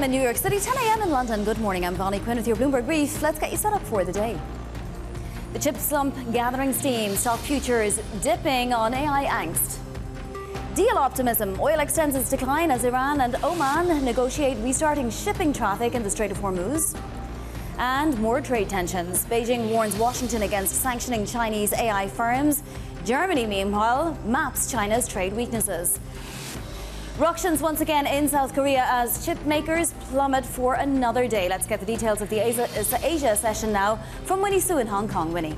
p.m. in New York City, 10 a.m. in London. Good morning, I'm Bonnie Quinn with your Bloomberg Brief. Let's get you set up for the day. The chip slump gathering steam, stock futures dipping on AI angst. Deal optimism, oil extends its decline as Iran and Oman negotiate restarting shipping traffic in the Strait of Hormuz. And more trade tensions. Beijing warns Washington against sanctioning Chinese AI firms. Germany, meanwhile, maps China's trade weaknesses. Ructions once again in South Korea as chip makers plummet for another day. Let's get the details of the Asia session now from Winnie Su in Hong Kong. Winnie.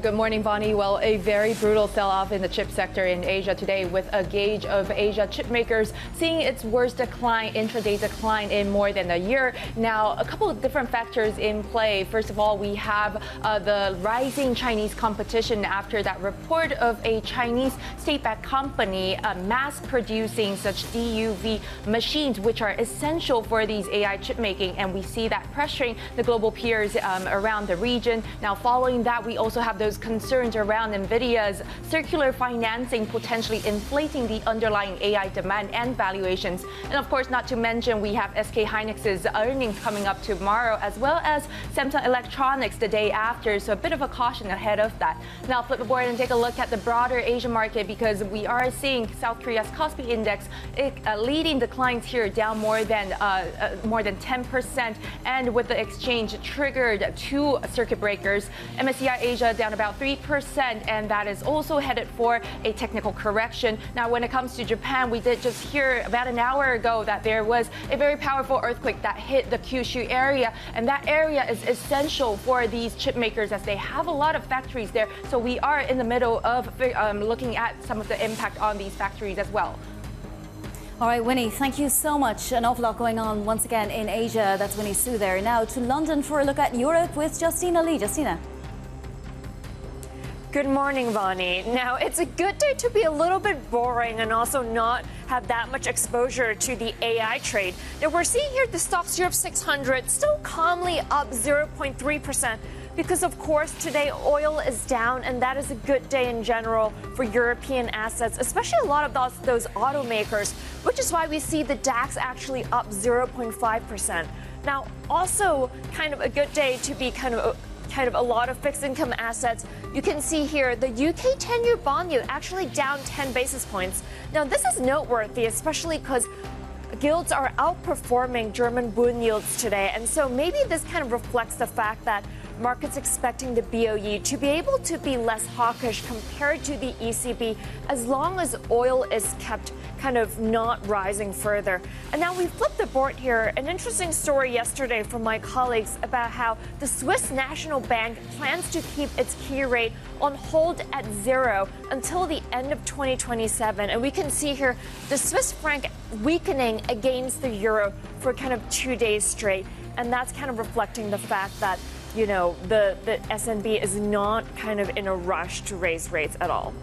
Good morning, Bonnie. Well, a very brutal sell-off in the chip sector in Asia today, with a gauge of Asia chip makers seeing its worst decline, intraday decline in more than a year. Now, a couple of different factors in play. First of all, we have the rising Chinese competition after that report of a Chinese state-backed company mass producing such DUV machines, which are essential for these AI chip making. And we see that pressuring the global peers around the region. Now, following that, we also have those concerns around NVIDIA's circular financing potentially inflating the underlying AI demand and valuations. And of course, not to mention, we have SK Hynix's earnings coming up tomorrow, as well as Samsung Electronics the day after. So a bit of a caution ahead of that. Now flip the board and take a look at the broader Asian market, because we are seeing South Korea's Kospi index leading declines here, down more than 10%. And with the exchange triggered two circuit breakers, MSCI Asia down about 3%, and that is also headed for a technical correction. Now, when it comes to Japan, we did just hear about an hour ago that there was a very powerful earthquake that hit the Kyushu area, and that area is essential for these chip makers as they have a lot of factories there. So we are in the middle of looking at some of the impact on these factories as well. All right, Winnie, thank you so much. An awful lot going on once again in Asia. That's Winnie Su there. Now to London for a look at Europe with Justina Lee. Justina. Good morning, Bonnie. Now, it's a good day to be a little bit boring and also not have that much exposure to the AI trade. Now, we're seeing here the Stocks Europe 600 still calmly up 0.3%. Because, of course, today oil is down, and that is a good day in general for European assets, especially a lot of those automakers, which is why we see the DAX actually up 0.5%. Now, also kind of a good day to be kind of a lot of fixed income assets. You can see here the UK 10-year bond yield actually down 10 basis points. Now, this is noteworthy, especially because yields are outperforming German bond yields today. And so maybe this kind of reflects the fact that markets expecting the BOE to be able to be less hawkish compared to the ECB as long as oil is kept kind of not rising further. And now we flip the board here. An interesting story yesterday from my colleagues about how the Swiss National Bank plans to keep its key rate on hold at 0 until the end of 2027. And we can see here the Swiss franc weakening against the euro for kind of 2 days straight. And that's kind of reflecting the fact that, you know, the SNB is not kind of in a rush to raise rates at all.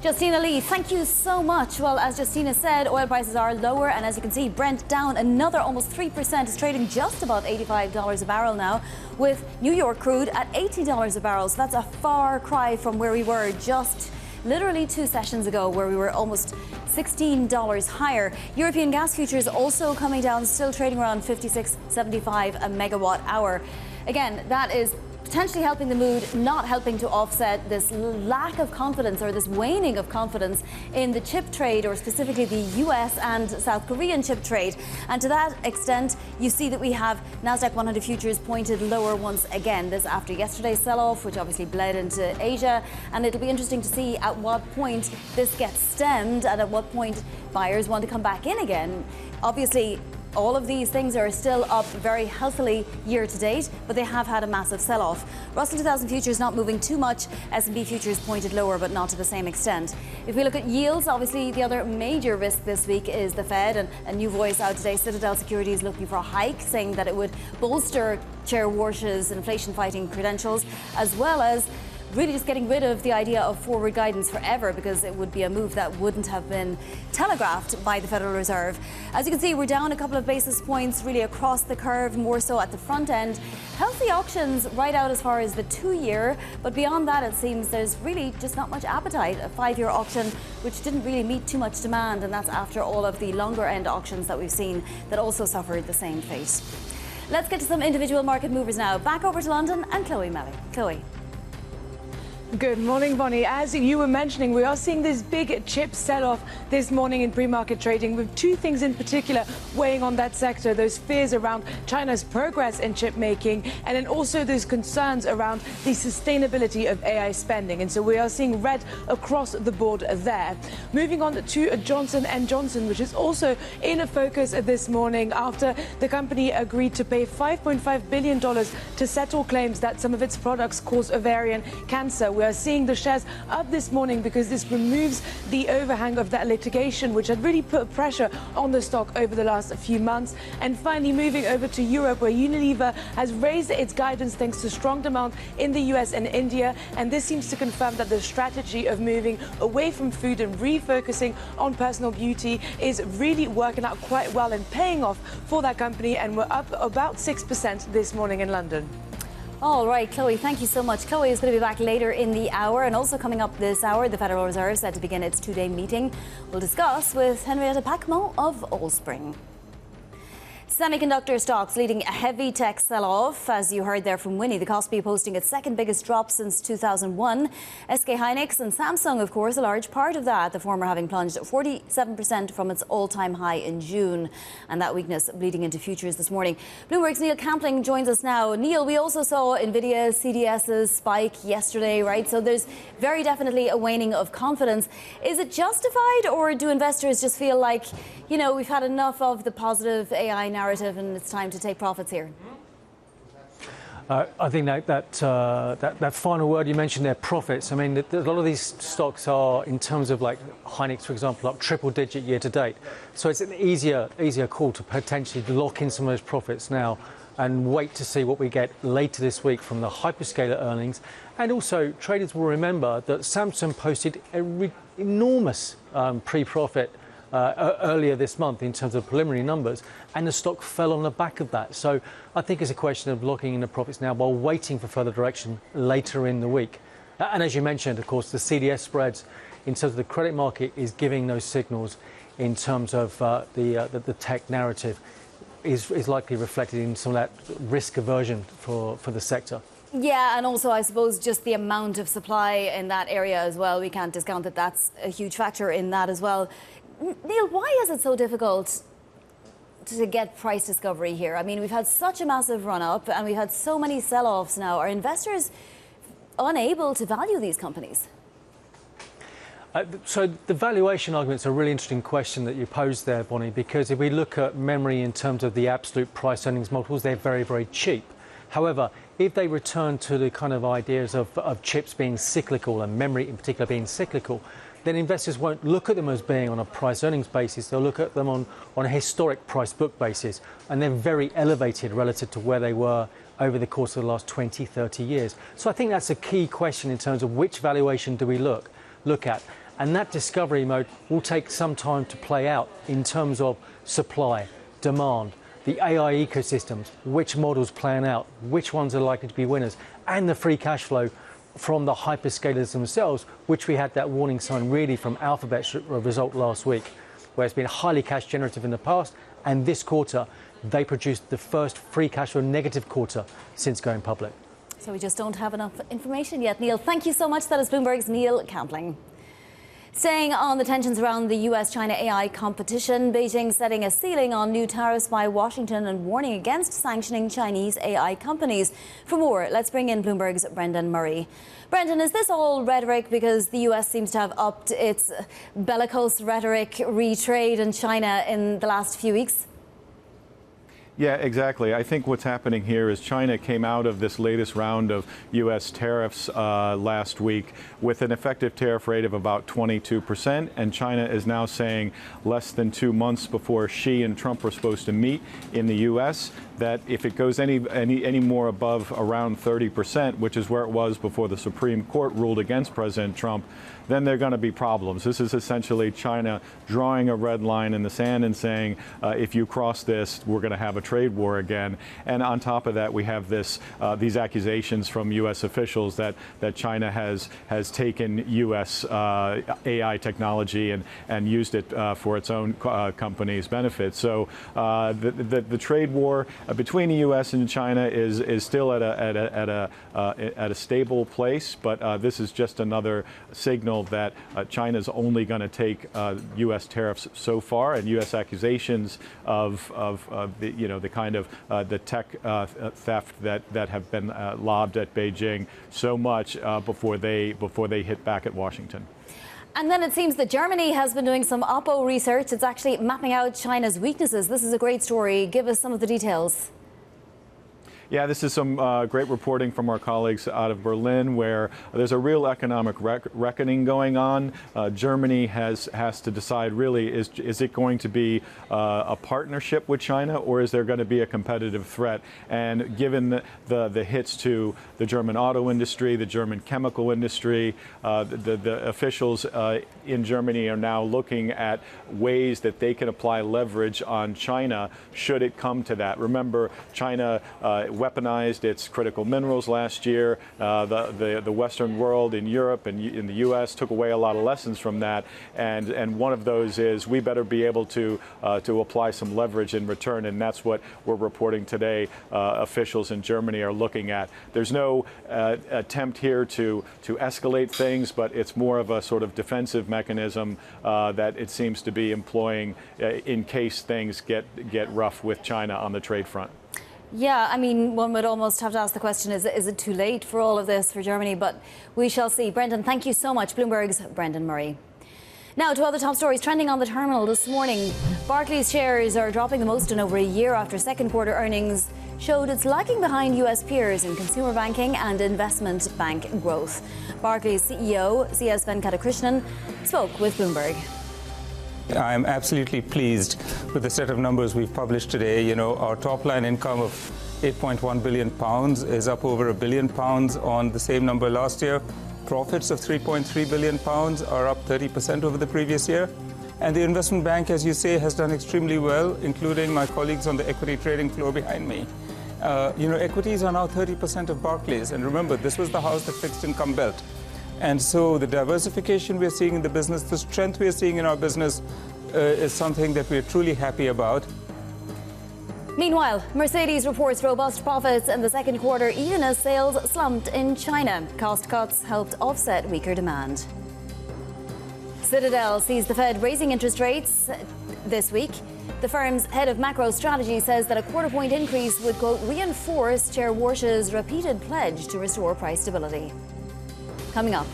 Justina Lee, thank you so much. Well, as Justina said, oil prices are lower, and as you can see, Brent down another almost 3%. It's trading just about $85 a barrel now, with New York crude at $80 a barrel. So that's a far cry from where we were just literally 2 sessions ago, where we were almost $16 higher. European gas futures also coming down, still trading around 56.75 a megawatt hour. Again, that is potentially helping the mood, not helping to offset this lack of confidence or this waning of confidence in the chip trade, or specifically the US and South Korean chip trade. And to that extent, you see that we have Nasdaq 100 futures pointed lower once again. This after yesterday's sell-off, which obviously bled into Asia. And it'll be interesting to see at what point this gets stemmed and at what point buyers want to come back in again. Obviously, all of these things are still up very healthily year to date, but they have had a massive sell-off. Russell 2000 futures not moving too much. S&P futures pointed lower, but not to the same extent. If we look at yields, obviously the other major risk this week is the Fed, and a new voice out today, Citadel Securities, looking for a hike, saying that it would bolster Chair Warsh's inflation-fighting credentials, as well as really just getting rid of the idea of forward guidance forever, because it would be a move that wouldn't have been telegraphed by the Federal Reserve. As you can see, we're down a couple of basis points really across the curve, more so at the front end. Healthy auctions right out as far as the 2-year, but beyond that it seems there's really just not much appetite. A 5-year auction which didn't really meet too much demand, and that's after all of the longer end auctions that we've seen that also suffered the same fate. Let's get to some individual market movers now. Back over to London and Chloe Melly. Chloe. Good morning, Bonnie. As you were mentioning, we are seeing this big chip sell-off this morning in pre-market trading, with two things in particular weighing on that sector: those fears around China's progress in chip making, and then also those concerns around the sustainability of AI spending. And so we are seeing red across the board there. Moving on to Johnson & Johnson, which is also in a focus this morning after the company agreed to pay $5.5 billion to settle claims that some of its products cause ovarian cancer. We are seeing the shares up this morning because this removes the overhang of that litigation, which had really put pressure on the stock over the last few months. And finally, moving over to Europe, where Unilever has raised its guidance thanks to strong demand in the US and India. And this seems to confirm that the strategy of moving away from food and refocusing on personal beauty is really working out quite well and paying off for that company. And we're up about 6% this morning in London. All right, Chloe, thank you so much. Chloe is going to be back later in the hour, and also coming up this hour, the Federal Reserve is set to begin its 2-day meeting. We'll discuss with Henrietta Pacquement of Allspring. Semiconductor stocks leading a heavy tech sell-off. As you heard there from Winnie, the Kospi posting its second biggest drop since 2001. SK Hynix and Samsung, of course, a large part of that, the former having plunged 47% from its all-time high in June. And that weakness bleeding into futures this morning. Bloomberg's Neil Campling joins us now. Neil, we also saw Nvidia CDS's spike yesterday, right? So there's very definitely a waning of confidence. Is it justified, or do investors just feel like, you know, we've had enough of the positive AI narrative and it's time to take profits here? I think that final word you mentioned there, profits. I mean, a lot of these stocks are, in terms of like Hynix, for example, up triple-digit year to date. So it's an easier call to potentially lock in some of those profits now and wait to see what we get later this week from the hyperscaler earnings. And also, traders will remember that Samsung posted an enormous pre-profit earlier this month in terms of preliminary numbers, and the stock fell on the back of that. So I think it's a question of locking in the profits now while waiting for further direction later in the week. And as you mentioned, of course, the CDS spreads in terms of the credit market is giving those signals in terms of the tech narrative is likely reflected in some of that risk aversion for the sector. Yeah, and also I suppose just the amount of supply in that area as well. We can't discount that that's a huge factor in that as well. Neil, why is it so difficult to get price discovery here? I mean, we've had such a massive run-up and we've had so many sell-offs now. Are investors unable to value these companies? So the valuation argument's a really interesting question that you posed there, Bonnie, because if we look at memory in terms of the absolute price earnings multiples, they're very, very cheap. However, if they return to the kind of ideas of chips being cyclical and memory in particular being cyclical, then investors won't look at them as being on a price earnings basis. They'll look at them on a historic price book basis, and they're very elevated relative to where they were over the course of the last 20, 30 years. So I think that's a key question in terms of which valuation do we look at. And that discovery mode will take some time to play out in terms of supply, demand, the AI ecosystems, which models playing out, which ones are likely to be winners, and the free cash flow from the hyperscalers themselves, which we had that warning sign really from Alphabet's result last week, where it's been highly cash generative in the past, and this quarter they produced the first free cash flow negative quarter since going public. So we just don't have enough information yet. Neil, thank you so much. That is Bloomberg's Neil Campling. Staying on the tensions around the US-China AI competition, Beijing setting a ceiling on new tariffs by Washington and warning against sanctioning Chinese AI companies. For more, let's bring in Bloomberg's Brendan Murray. Brendan, is this all rhetoric because the US seems to have upped its bellicose rhetoric re-trade in China in the last few weeks? Yeah, exactly. I think what's happening here is China came out of this latest round of U.S. tariffs last week with an effective tariff rate of about 22%, and China is now saying less than 2 months before Xi and Trump were supposed to meet in the U.S. that if it goes any more above around 30%, which is where it was before the Supreme Court ruled against President Trump, then there are going to be problems. This is essentially China drawing a red line in the sand and saying, if you cross this, we're going to have a trade war again. And on top of that, we have these accusations from U.S. officials that China has taken U.S. AI technology and used it for its own company's benefit. So the trade war between the U.S. and China is still at a stable place, but this is just another signal that China's only going to take U.S. tariffs so far, and U.S. accusations of the kind of the tech theft that have been lobbed at Beijing so much before they hit back at Washington. And then it seems that Germany has been doing some Oppo research. It's actually mapping out China's weaknesses. This is a great story. Give us some of the details. Yeah, this is some great reporting from our colleagues out of Berlin, where there's a real economic reckoning going on. Germany has to decide, really, is it going to be a partnership with China, or is there going to be a competitive threat? And given the hits to the German auto industry, the German chemical industry, the officials in Germany are now looking at ways that they can apply leverage on China should it come to that. Remember, China weaponized its critical minerals last year. The Western world in Europe and in the U.S. took away a lot of lessons from that, and one of those is we better be able to apply some leverage in return, and that's what we're reporting today. Officials in Germany are looking at. There's no attempt here to escalate things, but it's more of a sort of defensive mechanism that it seems to be employing in case things get rough with China on the trade front. Yeah, I mean, one would almost have to ask the question, is it too late for all of this for Germany? But we shall see. Brendan, thank you so much. Bloomberg's Brendan Murray. Now to other top stories trending on the terminal this morning. Barclays shares are dropping the most in over a year after second quarter earnings showed it's lagging behind US peers in consumer banking and investment bank growth. Barclays CEO C.S. Venkatakrishnan spoke with Bloomberg. I'm absolutely pleased with the set of numbers we've published today. You know, our top line income of £8.1 billion is up over £1 billion on the same number last year. Profits of £3.3 billion are up 30% over the previous year. And the investment bank, as you say, has done extremely well, including my colleagues on the equity trading floor behind me. Equities are now 30% of Barclays. And remember, this was the house that fixed income built. And so the diversification we're seeing in the business, the strength we're seeing in our business is something that we're truly happy about. Meanwhile, Mercedes reports robust profits in the second quarter, even as sales slumped in China. Cost cuts helped offset weaker demand. Citadel sees the Fed raising interest rates this week. The firm's head of macro strategy says that a quarter-point increase would, quote, reinforce Chair Warsh's repeated pledge to restore price stability. Coming up,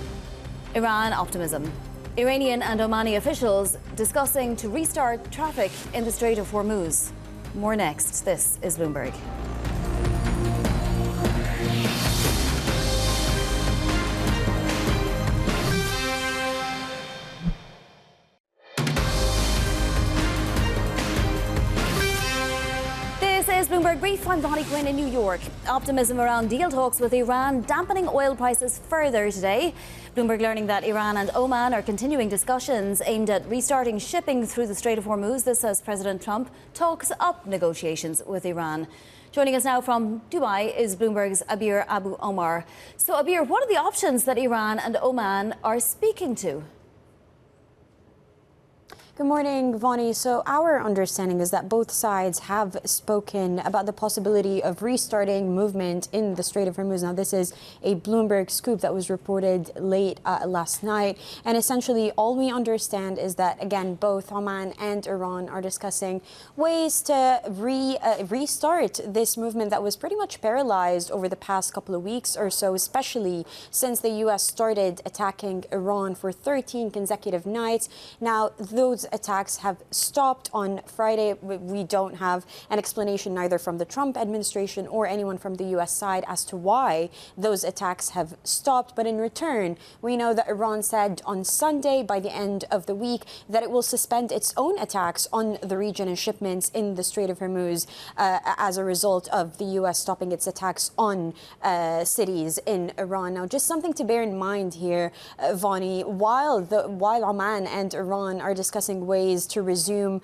Iran optimism. Iranian and Omani officials discussing to restart traffic in the Strait of Hormuz. More next. This is Bloomberg. Bloomberg Brief. I'm Bonnie Quinn in New York. Optimism around deal talks with Iran dampening oil prices further today. Bloomberg learning that Iran and Oman are continuing discussions aimed at restarting shipping through the Strait of Hormuz. This as President Trump talks up negotiations with Iran. Joining us now from Dubai is Bloomberg's Abir Abu Omar. So Abir, what are the options that Iran and Oman are speaking to? Good morning, Vonnie. So our understanding is that both sides have spoken about the possibility of restarting movement in the Strait of Hormuz. Now, this is a Bloomberg scoop that was reported late last night. And essentially, all we understand is that, again, both Oman and Iran are discussing ways to restart this movement that was pretty much paralyzed over the past couple of weeks or so, especially since the U.S. started attacking Iran for 13 consecutive nights. Now, those those attacks have stopped on Friday. We don't have an explanation neither from the Trump administration or anyone from the U.S. side as to why those attacks have stopped. But in return, we know that Iran said on Sunday, by the end of the week, that it will suspend its own attacks on the region and shipments in the Strait of Hormuz as a result of the U.S. stopping its attacks on cities in Iran. Now, just something to bear in mind here, Vani, while Oman and Iran are discussing ways to resume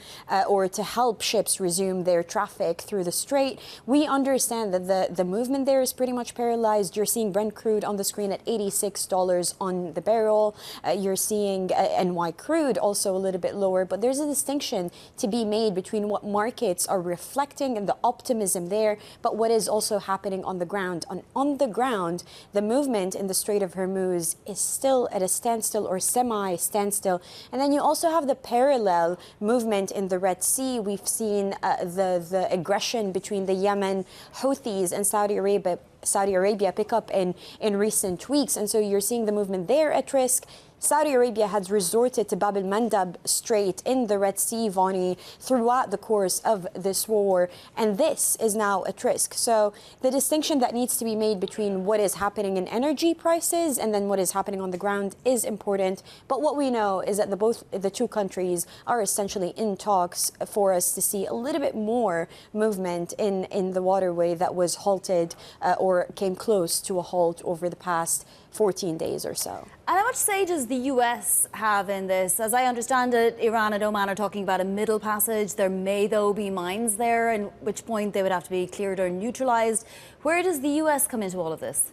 or to help ships resume their traffic through the Strait, we understand that the movement there is pretty much paralyzed. You're seeing Brent crude on the screen at $86 on the barrel. You're seeing NY crude also a little bit lower, but there's a distinction to be made between what markets are reflecting and the optimism there, but what is also happening on the ground. On the ground, the movement in the Strait of Hormuz is still at a standstill or semi-standstill. And then you also have the parallel movement in the Red Sea. We've seen the aggression between the Yemen Houthis and Saudi Arabia pick up in recent weeks. And so you're seeing the movement there at risk. Saudi Arabia has resorted to Bab el-Mandab Strait in the Red Sea, Vani, throughout the course of this war, and this is now at risk. So the distinction that needs to be made between what is happening in energy prices and then what is happening on the ground is important. But what we know is that the two countries are essentially in talks for us to see a little bit more movement in the waterway that was halted or came close to a halt over the past 14 days or so. And how much say does the US have in this? As I understand it, Iran and Oman are talking about a middle passage. There may, though, be mines there, at which point they would have to be cleared or neutralized. Where does the US come into all of this?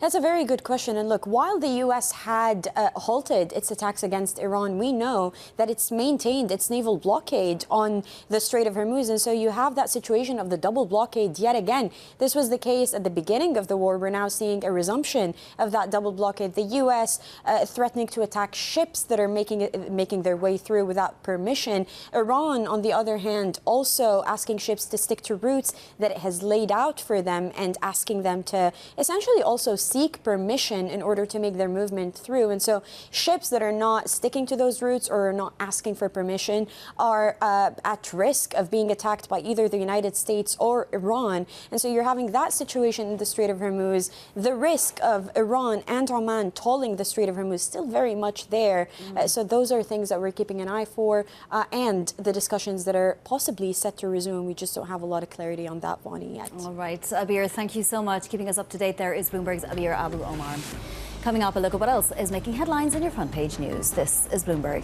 That's a very good question. And look, while the U.S. had halted its attacks against Iran, we know that it's maintained its naval blockade on the Strait of Hormuz. And so you have that situation of the double blockade yet again. This was the case at the beginning of the war. We're now seeing a resumption of that double blockade. The U.S. Threatening to attack ships that are making their way through without permission. Iran, on the other hand, also asking ships to stick to routes that it has laid out for them and asking them to essentially also seek permission in order to make their movement through. And so ships that are not sticking to those routes or are not asking for permission are at risk of being attacked by either the United States or Iran. And so you're having that situation in the Strait of Hormuz. The risk of Iran and Oman tolling the Strait of Hormuz still very much there. So those are things that we're keeping an eye for, and the discussions that are possibly set to resume. We just don't have a lot of clarity on that, Bonnie, yet. All right, Abir, thank you so much. Keeping us up to date there is Bloomberg's Abir Abu Omar. Coming up, a look at what else is making headlines in your front page news. This is Bloomberg.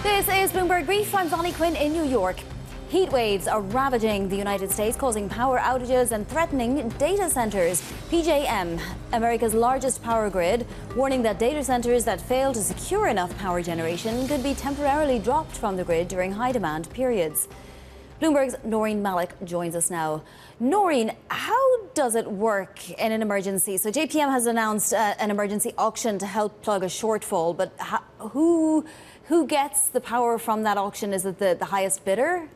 This is Bloomberg Brief. I'm Vonnie Quinn in New York. Heat waves are ravaging the United States, causing power outages and threatening data centers. PJM, America's largest power grid, warning that data centers that fail to secure enough power generation could be temporarily dropped from the grid during high demand periods. Bloomberg's Noreen Malik joins us now. Noreen, how does it work in an emergency? So JPM has announced an emergency auction to help plug a shortfall, but who gets the power from that auction? Is it the highest bidder?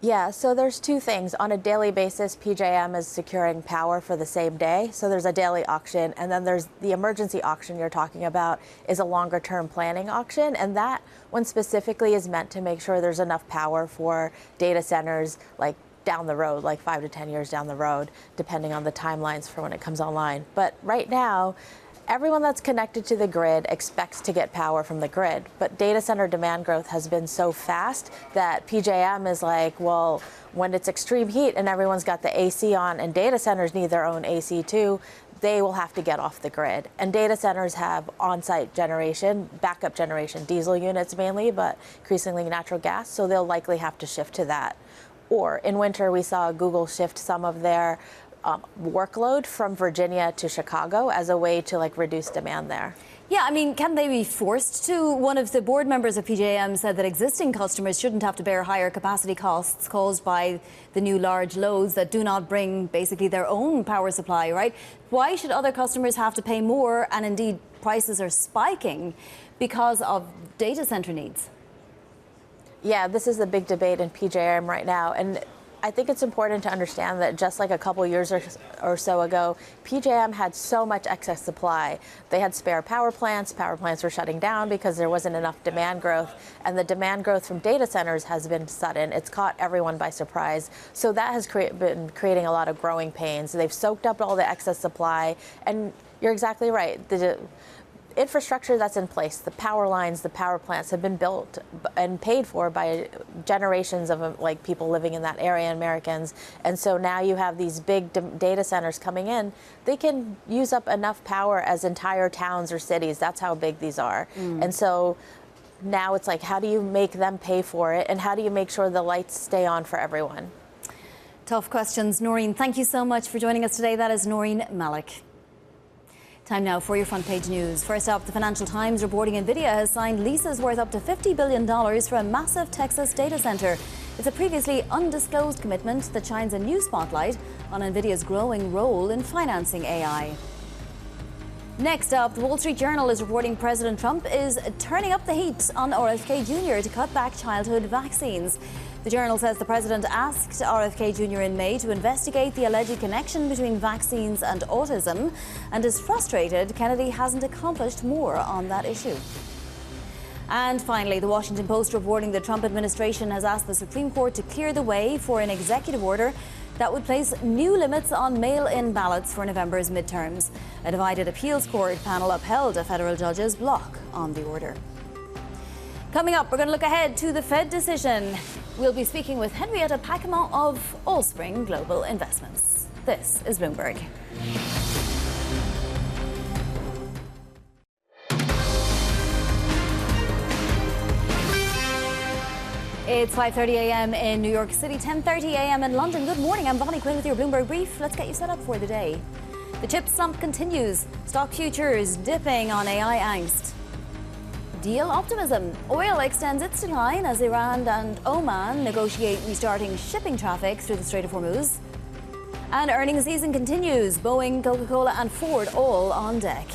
Yeah, so there's two things. On a daily basis, PJM is securing power for the same day. So there's a daily auction, and then there's the emergency auction you're talking about is a longer term planning auction. And that one specifically is meant to make sure there's enough power for data centers like down the road, like 5 to 10 years down the road, depending on the timelines for when it comes online. But right now, everyone that's connected to the grid expects to get power from the grid, but data center demand growth has been so fast that PJM is like, well, when it's extreme heat and everyone's got the AC on and data centers need their own AC too, they will have to get off the grid. And data centers have on-site generation, backup generation, diesel units mainly, but increasingly natural gas, so they'll likely have to shift to that. Or in winter, we saw Google shift some of their workload from Virginia to Chicago as a way to reduce demand there. Yeah, I mean, can they be forced to? One of the board members of PJM said that existing customers shouldn't have to bear higher capacity costs caused by the new large loads that do not bring basically their own power supply, right? Why should other customers have to pay more? And indeed, prices are spiking because of data center needs. Yeah, this is the big debate in PJM right now. And I think it's important to understand that just like a couple years or so ago, PJM had so much excess supply. They had spare power plants. Power plants were shutting down because there wasn't enough demand growth. And the demand growth from data centers has been sudden. It's caught everyone by surprise. So that has been creating a lot of growing pains. They've soaked up all the excess supply. And you're exactly right. The infrastructure that's in place, the power lines, the power plants have been built and paid for by generations of like people living in that area, Americans. And so now you have these big data centers coming in. They can use up enough power as entire towns or cities. That's how big these are. And so now it's like, how do you make them pay for it? And how do you make sure the lights stay on for everyone? Tough questions. Noreen, thank you so much for joining us today. That is Noreen Malik. Time now for your front page news. First up, the Financial Times reporting NVIDIA has signed leases worth up to $50 billion for a massive Texas data center. It's a previously undisclosed commitment that shines a new spotlight on NVIDIA's growing role in financing AI. Next up, the Wall Street Journal is reporting President Trump is turning up the heat on RFK Jr. to cut back childhood vaccines. The Journal says the president asked RFK Jr. in May to investigate the alleged connection between vaccines and autism and is frustrated Kennedy hasn't accomplished more on that issue. And finally, the Washington Post reporting the Trump administration has asked the Supreme Court to clear the way for an executive order that would place new limits on mail-in ballots for November's midterms. A divided appeals court panel upheld a federal judge's block on the order. Coming up, we're going to look ahead to the Fed decision. We'll be speaking with Henrietta Pacquement of Allspring Global Investments. This is Bloomberg. It's 5:30 a.m. in New York City, 10:30 a.m. in London. Good morning, I'm Bonnie Quinn with your Bloomberg Brief. Let's get you set up for the day. The chip slump continues. Stock futures dipping on AI angst. Deal optimism. Oil extends its decline as Iran and Oman negotiate restarting shipping traffic through the Strait of Hormuz. And earnings season continues. Boeing, Coca-Cola and Ford all on deck.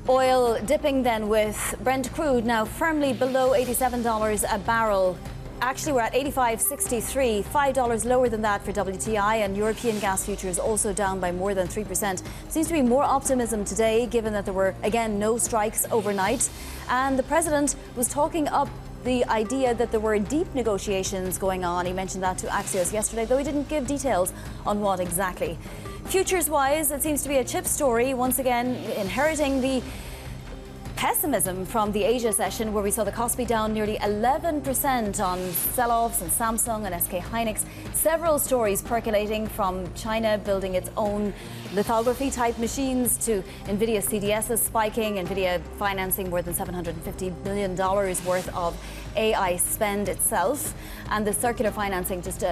Oil dipping then with Brent crude now firmly below $87 a barrel. Actually, we're at 85.63, $5 lower than that for WTI, and European gas futures also down by more than 3%. Seems to be more optimism today, given that there were, again, no strikes overnight. And the president was talking up the idea that there were deep negotiations going on. He mentioned that to Axios yesterday, though he didn't give details on what exactly. Futures-wise, it seems to be a chip story, once again inheriting the pessimism from the Asia session, where we saw the Kospi down nearly 11% on Selloffs and Samsung and SK Hynix. Several stories percolating, from China building its own lithography type machines to NVIDIA CDSs spiking, NVIDIA financing more than $750 billion worth of AI spend itself, and the circular financing just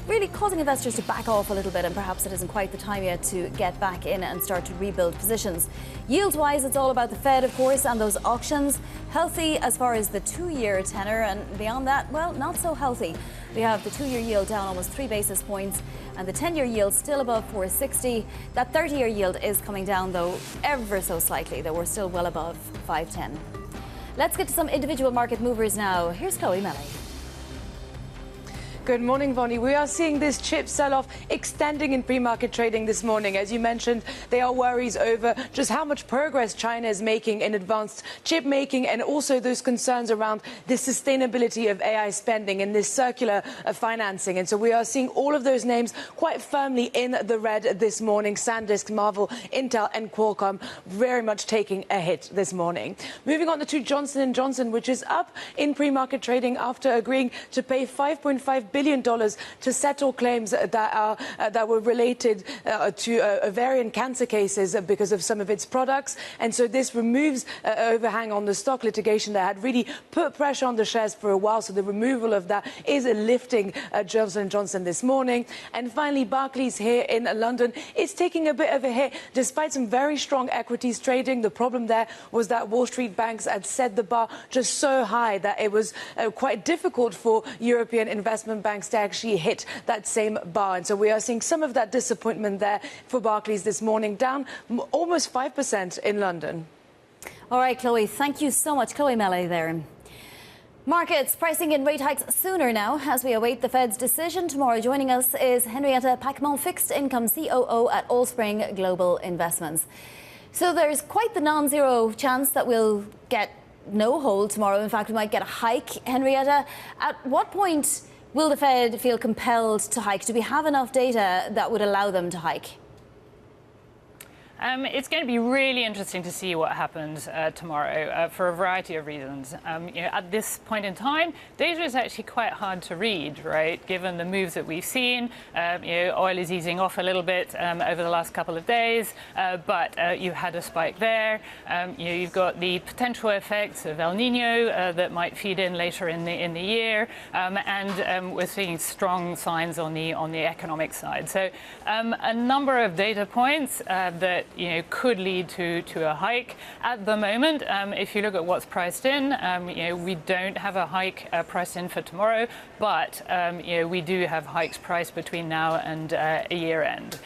really causing investors to back off a little bit, and perhaps it isn't quite the time yet to get back in and start to rebuild positions. Yields-wise, it's all about the Fed, of course, and those auctions. Healthy as far as the 2-year tenor, and beyond that, well, not so healthy. We have the 2-year yield down almost 3 basis points, and the 10-year yield still above 460. That 30-year yield is coming down, though, ever so slightly, though we're still well above 510. Let's get to some individual market movers now. Here's Chloe Melly. Good morning, Bonnie. We are seeing this chip sell-off extending in pre-market trading this morning. As you mentioned, there are worries over just how much progress China is making in advanced chip making, and also those concerns around the sustainability of AI spending and this circular financing. And so we are seeing all of those names quite firmly in the red this morning. SanDisk, Marvell, Intel and Qualcomm very much taking a hit this morning. Moving on to Johnson & Johnson, which is up in pre-market trading after agreeing to pay $5.5 billion to settle claims that were related to ovarian cancer cases because of some of its products. And so this removes overhang on the stock litigation that had really put pressure on the shares for a while. So the removal of that is lifting Johnson & Johnson this morning. And finally, Barclays here in London is taking a bit of a hit despite some very strong equities trading. The problem there was that Wall Street banks had set the bar just so high that it was quite difficult for European investment banks to actually hit that same bar. And so we are seeing some of that disappointment there for Barclays this morning, down almost 5% in London. All right, Chloe, thank you so much. Chloe Melee there. Markets pricing in rate hikes sooner now as we await the Fed's decision tomorrow. Joining us is Henrietta, Pacquement fixed income COO at Allspring Global Investments. So there's quite the non-zero chance that we'll get no hold tomorrow. In fact, we might get a hike. Henrietta, at what point will the Fed feel compelled to hike? Do we have enough data that would allow them to hike? It's going to be really interesting to see what happens tomorrow for a variety of reasons. At this point in time, data is actually quite hard to read, right? Given the moves that we've seen, oil is easing off a little bit over the last couple of days, but you had a spike there. You've got the potential effects of El Nino that might feed in later in the year, and we're seeing strong signs on the economic side. So a number of data points that could lead to a hike. At the moment, if you look at what's priced in, we don't have a hike priced in for tomorrow, but we do have hikes priced between now and a year end.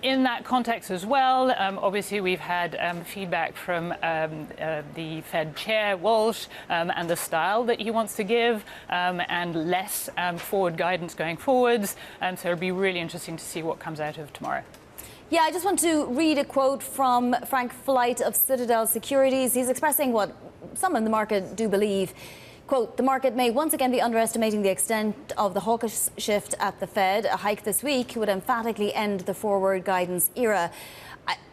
In that context as well, obviously we've had feedback from the Fed chair, Walsh, and the style that he wants to give, and less forward guidance going forwards. So it'll be really interesting to see what comes out of tomorrow. Yeah, I just want to read a quote from Frank Flight of Citadel Securities. He's expressing what some in the market do believe. Quote, the market may once again be underestimating the extent of the hawkish shift at the Fed. A hike this week would emphatically end the forward guidance era.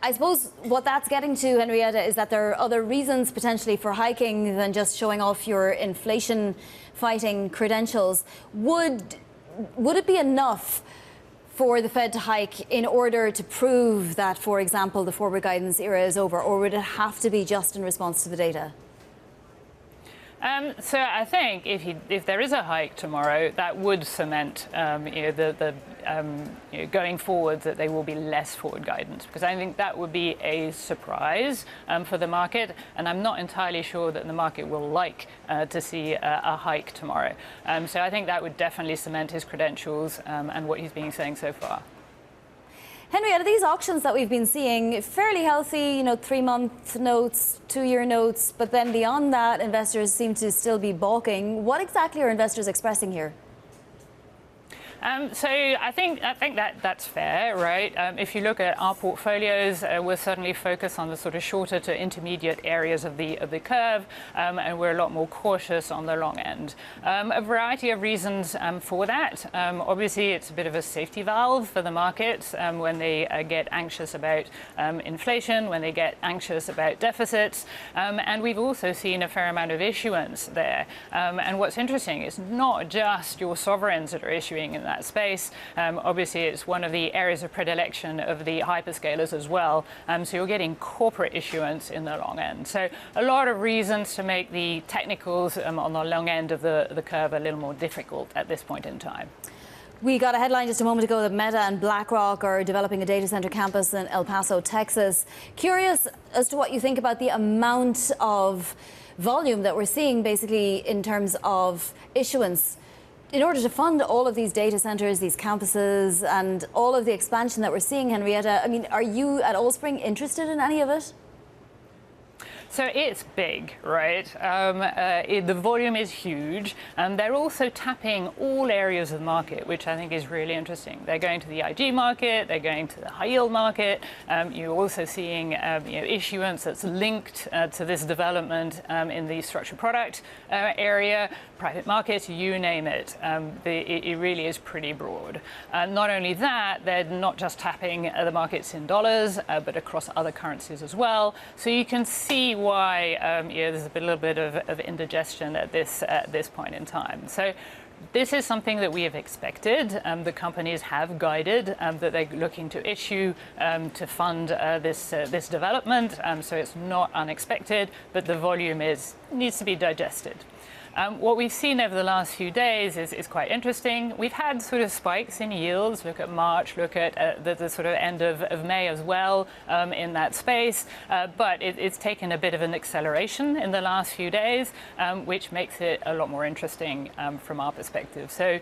I suppose what that's getting to, Henrietta, is that there are other reasons potentially for hiking than just showing off your inflation fighting credentials. Would it be enough for the Fed to hike in order to prove that, for example, the forward guidance era is over, or would it have to be just in response to the data? So I think if there is a hike tomorrow, that would cement going forward that there will be less forward guidance, because I think that would be a surprise for the market, and I'm not entirely sure that the market will like to see a hike tomorrow. So I think that would definitely cement his credentials and what he's been saying so far. Henrietta, these auctions that we've been seeing, fairly healthy, 3-month notes, 2-year notes, but then beyond that, investors seem to still be balking. What exactly are investors expressing here? So I think that's fair, right? If you look at our portfolios, we're certainly focused on the sort of shorter to intermediate areas of the curve, and we're a lot more cautious on the long end. A variety of reasons for that. Obviously, it's a bit of a safety valve for the markets when they get anxious about inflation, when they get anxious about deficits, and we've also seen a fair amount of issuance there. And what's interesting is not just your sovereigns that are issuing in that space. Obviously, it's one of the areas of predilection of the hyperscalers as well. So you're getting corporate issuance in the long end. So a lot of reasons to make the technicals on the long end of the curve a little more difficult at this point in time. We got a headline just a moment ago that Meta and BlackRock are developing a data center campus in El Paso, Texas. Curious as to what you think about the amount of volume that we're seeing basically in terms of issuance in order to fund all of these data centers, these campuses, and all of the expansion that we're seeing. Henrietta, I mean, are you at Allspring interested in any of it? So it's big, right? The volume is huge, and they're also tapping all areas of the market, which I think is really interesting. They're going to the IG market, they're going to the high yield market. You're also seeing issuance that's linked to this development in the structured product area, private markets, you name it. It really is pretty broad. Not only that, they're not just tapping the markets in dollars, but across other currencies as well. So you can see why there's a little bit of indigestion at this point in time. So This is something that we have expected. The companies have guided that they're looking to issue to fund this development. So it's not unexpected, but the volume needs to be digested. What we've seen over the last few days is quite interesting. We've had sort of spikes in yields. Look at March, look at the sort of end of May as well in that space. But it's taken a bit of an acceleration in the last few days, which makes it a lot more interesting from our perspective. So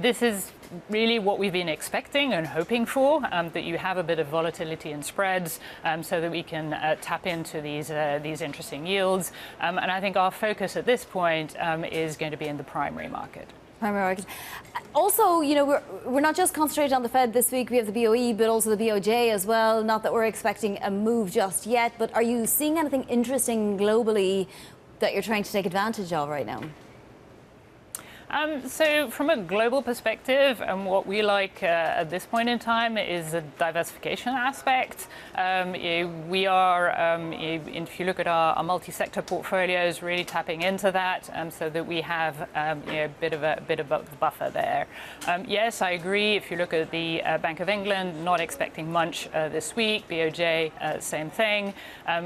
this is really what we've been expecting and hoping for, that you have a bit of volatility in spreads so that we can tap into these interesting yields. And I think our focus at this point is going to be in the primary market. Primary market. Also, you know, we're not just concentrated on the Fed this week. We have the BOE, but also the BOJ as well. Not that we're expecting a move just yet, but are you seeing anything interesting globally that you're trying to take advantage of right now? So from a global perspective, what we like at this point in time is the diversification aspect. We are, if you look at our multi-sector portfolios, really tapping into that so that we have a bit of a buffer there. Yes, I agree. If you look at the Bank of England, not expecting much this week. BOJ, same thing.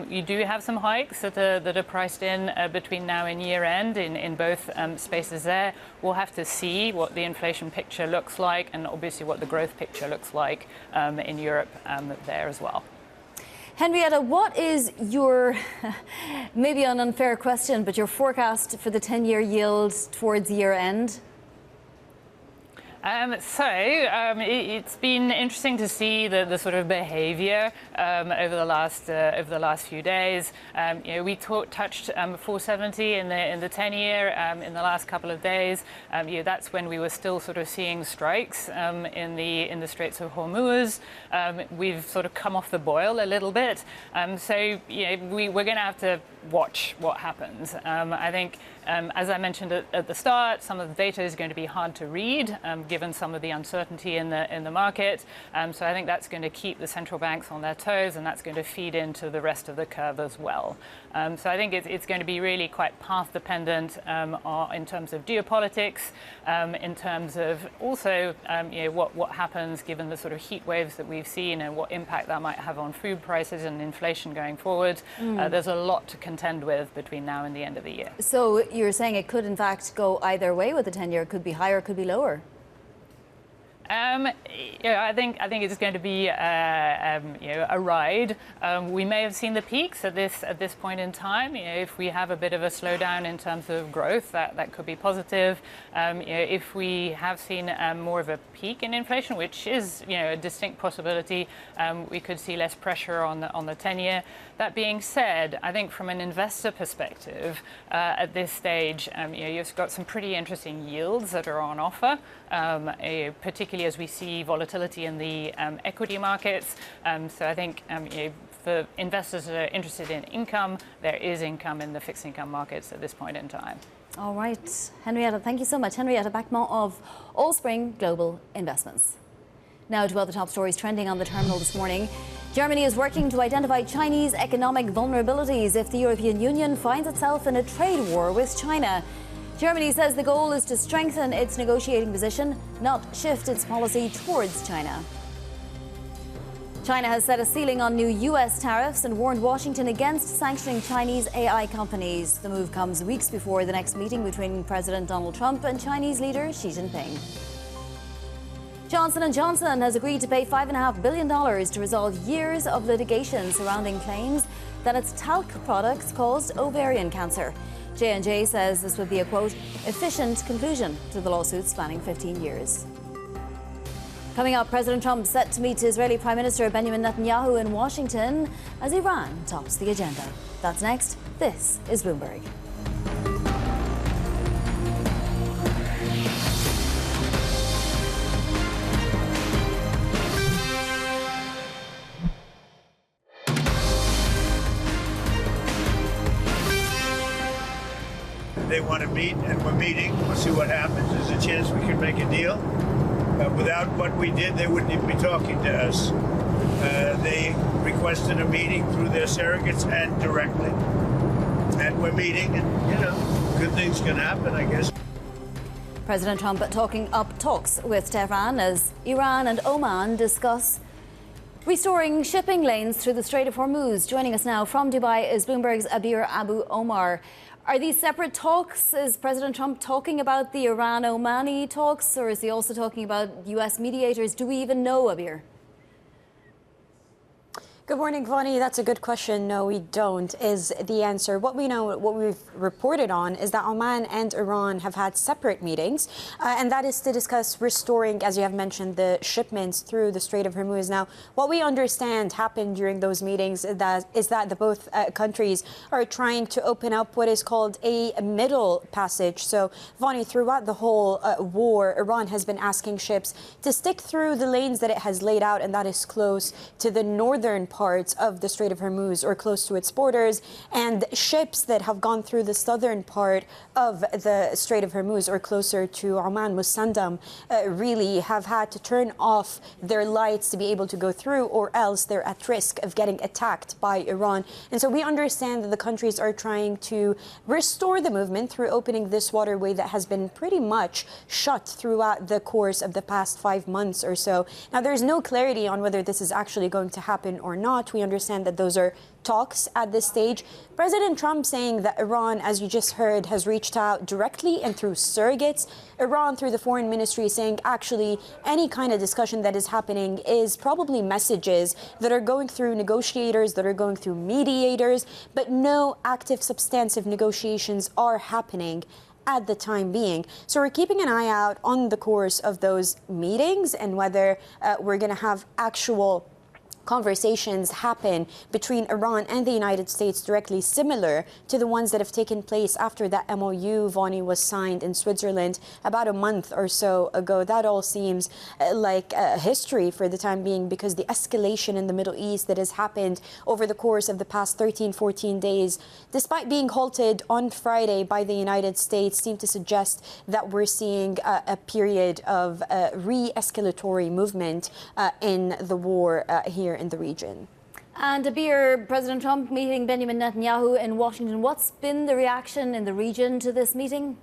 You do have some hikes that are priced in between now and year end in both spaces there. We'll have to see what the inflation picture looks like and obviously what the growth picture looks like in Europe there as well. Henrietta, what is your, maybe an unfair question, but your forecast for the 10-year yield towards year end? It's been interesting to see the sort of behaviour over the last few days. We touched 470 in the 10-year in the last couple of days. That's when we were still sort of seeing strikes in the Straits of Hormuz. We've sort of come off the boil a little bit. We're going to have to watch what happens. I think, as I mentioned at the start, some of the data is going to be hard to read, given some of the uncertainty in the market. So I think that's going to keep the central banks on their toes, and that's going to feed into the rest of the curve as well. So I think it's going to be really quite path dependent in terms of geopolitics, in terms of also what happens given the sort of heat waves that we've seen and what impact that might have on food prices and inflation going forward. There's a lot to contend with between now and the end of the year. So you're saying it could in fact go either way with the 10-year. It could be higher, it could be lower. I think it's going to be a ride. We may have seen the peaks at this point in time. If we have a bit of a slowdown in terms of growth, that could be positive. If we have seen more of a peak in inflation, which is a distinct possibility, we could see less pressure on the 10-year. That being said, I think from an investor perspective, at this stage, you've got some pretty interesting yields that are on offer, particularly as we see volatility in the equity markets. So I think for investors that are interested in income, there is income in the fixed income markets at this point in time. All right, Henrietta, thank you so much. Henrietta Pacquement of Allspring Global Investments. Now to other top stories trending on the terminal this morning. Germany is working to identify Chinese economic vulnerabilities if the European Union finds itself in a trade war with China. Germany says the goal is to strengthen its negotiating position, not shift its policy towards China. China has set a ceiling on new US tariffs and warned Washington against sanctioning Chinese AI companies. The move comes weeks before the next meeting between President Donald Trump and Chinese leader Xi Jinping. Johnson & Johnson has agreed to pay $5.5 billion to resolve years of litigation surrounding claims that its talc products caused ovarian cancer. J&J says this would be a, quote, efficient conclusion to the lawsuit spanning 15 years. Coming up, President Trump set to meet Israeli Prime Minister Benjamin Netanyahu in Washington as Iran tops the agenda. That's next. This is Bloomberg. They want to meet, and we're meeting. We'll see what happens. There's a chance we can make a deal. Without what we did, they wouldn't even be talking to us. They requested a meeting through their surrogates and directly. And we're meeting, and, good things can happen, I guess. President Trump talking up talks with Tehran as Iran and Oman discuss restoring shipping lanes through the Strait of Hormuz. Joining us now from Dubai is Bloomberg's Abir Abu Omar. Are these separate talks? Is President Trump talking about the Iran-Omani talks, or is he also talking about U.S. mediators? Do we even know, Abir? Good morning, Vonnie. That's a good question. No, we don't, is the answer. What we know, what we've reported on, is that Oman and Iran have had separate meetings, and that is to discuss restoring, as you have mentioned, the shipments through the Strait of Hormuz. Now, what we understand happened during those meetings is that the both countries are trying to open up what is called a middle passage. So, Vonnie, throughout the whole war, Iran has been asking ships to stick through the lanes that it has laid out, and that is close to the northern parts of the Strait of Hormuz or close to its borders, and ships that have gone through the southern part of the Strait of Hormuz or closer to Oman, Musandam, really have had to turn off their lights to be able to go through, or else they're at risk of getting attacked by Iran. And so we understand that the countries are trying to restore the movement through opening this waterway that has been pretty much shut throughout the course of the past 5 months or so. Now, there's no clarity on whether this is actually going to happen or not. We understand that those are talks at this stage. President Trump saying that Iran, as you just heard, has reached out directly and through surrogates. Iran, through the foreign ministry, saying actually any kind of discussion that is happening is probably messages that are going through negotiators, that are going through mediators, but no active substantive negotiations are happening at the time being. So we're keeping an eye out on the course of those meetings and whether we're going to have actual conversations happen between Iran and the United States directly similar to the ones that have taken place after that MOU, Vonnie, was signed in Switzerland about a month or so ago. That all seems like history for the time being, because the escalation in the Middle East that has happened over the course of the past 13, 14 days, despite being halted on Friday by the United States, seem to suggest that we're seeing a period of re-escalatory movement in the war here in the region. And Abir, President Trump meeting Benjamin Netanyahu in Washington. What's been the reaction in the region to this meeting?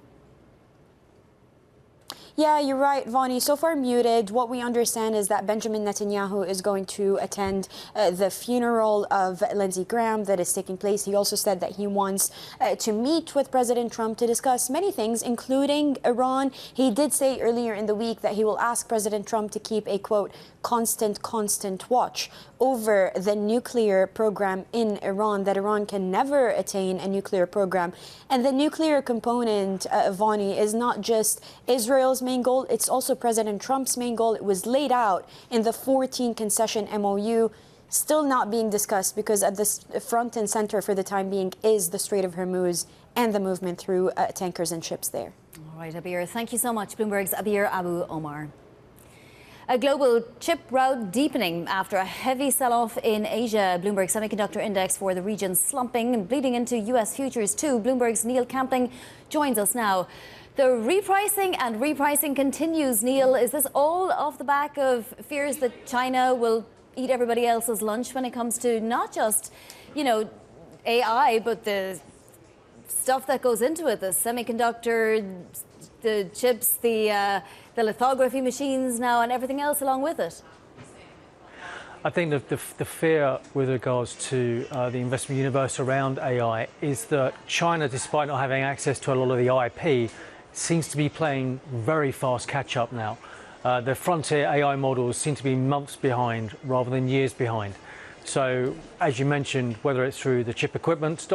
Yeah, you're right, Vonnie. So far muted. What we understand is that Benjamin Netanyahu is going to attend the funeral of Lindsey Graham that is taking place. He also said that he wants to meet with President Trump to discuss many things, including Iran. He did say earlier in the week that he will ask President Trump to keep a, quote, constant watch over the nuclear program in Iran, that Iran can never attain a nuclear program. And the nuclear component, Vonnie, is not just Israel's main goal, it's also President Trump's main goal. It was laid out in the 14 concession MOU, still not being discussed because at the front and center for the time being is the Strait of Hormuz and the movement through tankers and ships there. All right, Abir, thank you so much. Bloomberg's Abir Abu Omar. A global chip rout deepening after a heavy sell-off in Asia. Bloomberg Semiconductor Index for the region slumping and bleeding into U.S. futures too. Bloomberg's Neil Campling joins us now. The repricing continues. Neil, is this all off the back of fears that China will eat everybody else's lunch when it comes to not just, AI, but the stuff that goes into it, the semiconductor, the chips, the lithography machines now, and everything else along with it? I think the fear with regards to the investment universe around AI is that China, despite not having access to a lot of the IP, seems to be playing very fast catch-up now. The frontier AI models seem to be months behind rather than years behind. So, as you mentioned, whether it's through the chip equipment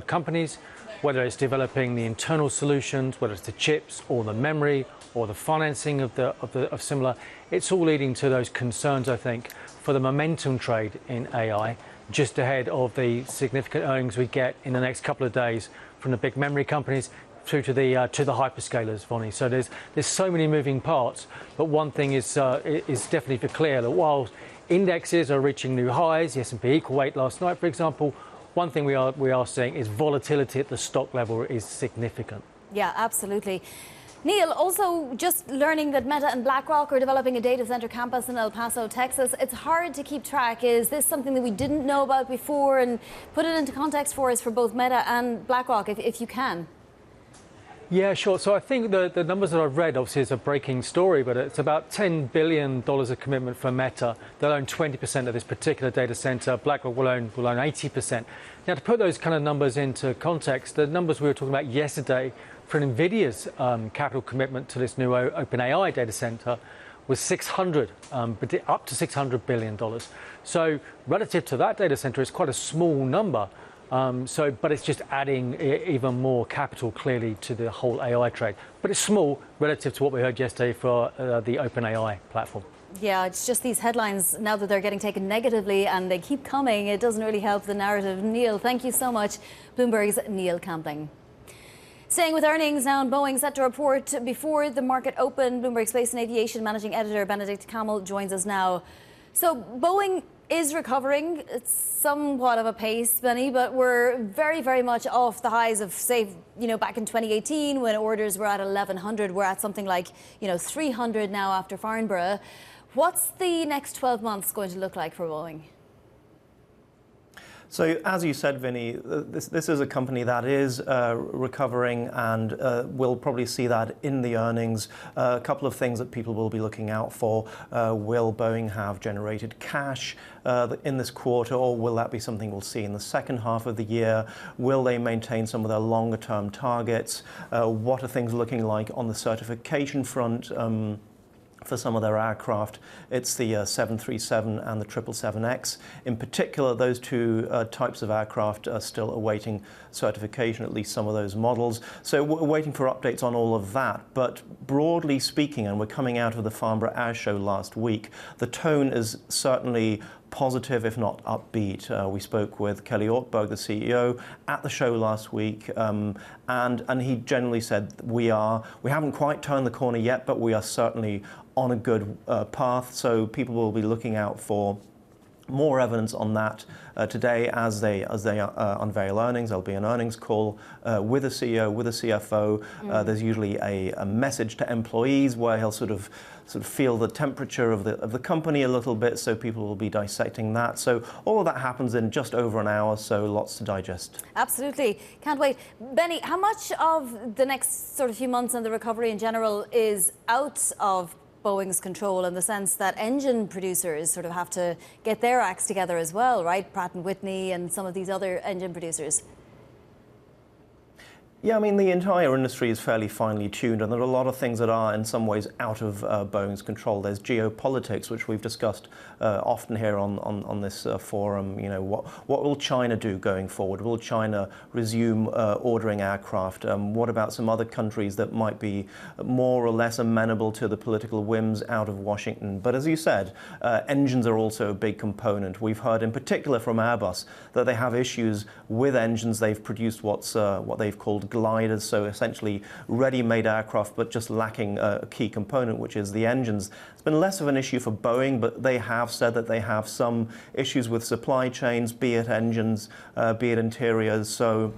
companies, whether it's developing the internal solutions, whether it's the chips or the memory or the financing of similar, it's all leading to those concerns, I think, for the momentum trade in AI, just ahead of the significant earnings we get in the next couple of days from the big memory companies through to the hyperscalers, Vonnie. So there's so many moving parts, but one thing is definitely for clear, that while indexes are reaching new highs, the S&P equal weight last night, for example, one thing we are seeing is volatility at the stock level is significant. Yeah, absolutely. Neil, also just learning that Meta and BlackRock are developing a data center campus in El Paso, Texas. It's hard to keep track. Is this something that we didn't know about before? And put it into context for us for both Meta and BlackRock, if you can. Yeah, sure. So I think the numbers that I've read, obviously, is a breaking story, but it's about $10 billion of commitment for Meta. They'll own 20% of this particular data center. BlackRock will own 80%. Now, to put those kind of numbers into context, the numbers we were talking about yesterday for NVIDIA's capital commitment to this new OpenAI data center was up to $600 billion. So relative to that data center, it's quite a small number. But it's just adding even more capital clearly to the whole AI trade. But it's small relative to what we heard yesterday for the OpenAI platform. Yeah, it's just these headlines now that they're getting taken negatively and they keep coming. It doesn't really help the narrative. Neil, thank you so much. Bloomberg's Neil Camping. Staying with earnings now, and Boeing set to report before the market opened. Bloomberg Space and Aviation Managing Editor Benedict Kamel joins us now. So Boeing is recovering. It's somewhat of a pace, Benny, but we're very, very much off the highs of, say, back in 2018 when orders were at 1,100. We're at something like, 300 now after Farnborough. What's the next 12 months going to look like for Boeing? So, as you said, Vinny, this is a company that is recovering, and we'll probably see that in the earnings. A couple of things that people will be looking out for. Will Boeing have generated cash in this quarter, or will that be something we'll see in the second half of the year? Will they maintain some of their longer-term targets? What are things looking like on the certification front? For some of their aircraft, it's the 737 and the 777X. In particular, those two types of aircraft are still awaiting certification, at least some of those models. So we're waiting for updates on all of that. But broadly speaking, and we're coming out of the Farnborough Air Show last week, the tone is certainly positive, if not upbeat. We spoke with Kelly Ortberg, the CEO, at the show last week, and he generally said we haven't quite turned the corner yet, but we are certainly on a good path. So people will be looking out for more evidence on that today as they unveil earnings. There'll be an earnings call with a CEO, with a CFO. There's usually a message to employees where he'll sort of feel the temperature of the company a little bit, so people will be dissecting that. So all of that happens in just over an hour, so lots to digest. Absolutely. Can't wait. Benny, how much of the next sort of few months and the recovery in general is out of Boeing's control, in the sense that engine producers sort of have to get their acts together as well, right? Pratt & Whitney and some of these other engine producers. Yeah, I mean, the entire industry is fairly finely tuned, and there are a lot of things that are in some ways out of Boeing's control. There's geopolitics, which we've discussed often here on this forum. What will China do going forward? Will China resume ordering aircraft? What about some other countries that might be more or less amenable to the political whims out of Washington? But as you said, engines are also a big component. We've heard in particular from Airbus that they have issues with engines. They've produced what they've called gliders, so essentially ready-made aircraft, but just lacking a key component, which is the engines. It's been less of an issue for Boeing, but they have said that they have some issues with supply chains, be it engines, be it interiors. So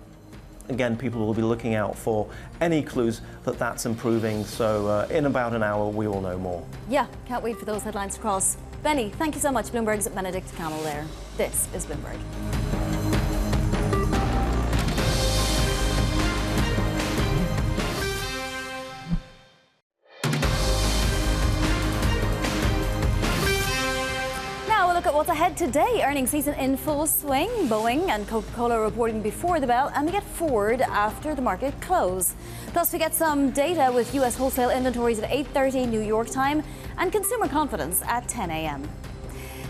again, people will be looking out for any clues that that's improving. So in about an hour, we will know more. Yeah, can't wait for those headlines to cross. Benny, thank you so much. Bloomberg's Benedict Kamel there. This is Bloomberg. Look at what's ahead today. Earnings season in full swing. Boeing and Coca-Cola reporting before the bell, and we get Ford after the market close. Plus, we get some data with U.S. wholesale inventories at 8:30 New York time and consumer confidence at 10 a.m.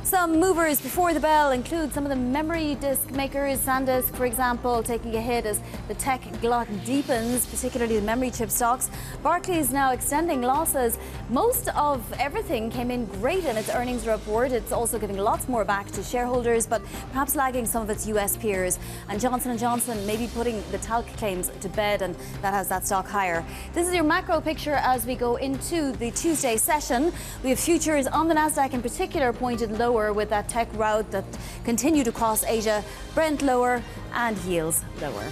Some movers before the bell include some of the memory disk makers. SanDisk, for example, taking a hit as the tech glut deepens, particularly the memory chip stocks. Barclays now extending losses. Most of everything came in great in its earnings report. It's also giving lots more back to shareholders, but perhaps lagging some of its US peers. And Johnson & Johnson maybe putting the talc claims to bed, and that has that stock higher. This is your macro picture as we go into the Tuesday session. We have futures on the Nasdaq in particular pointed lower, with that tech rout that continue to cross Asia. Brent lower and yields lower.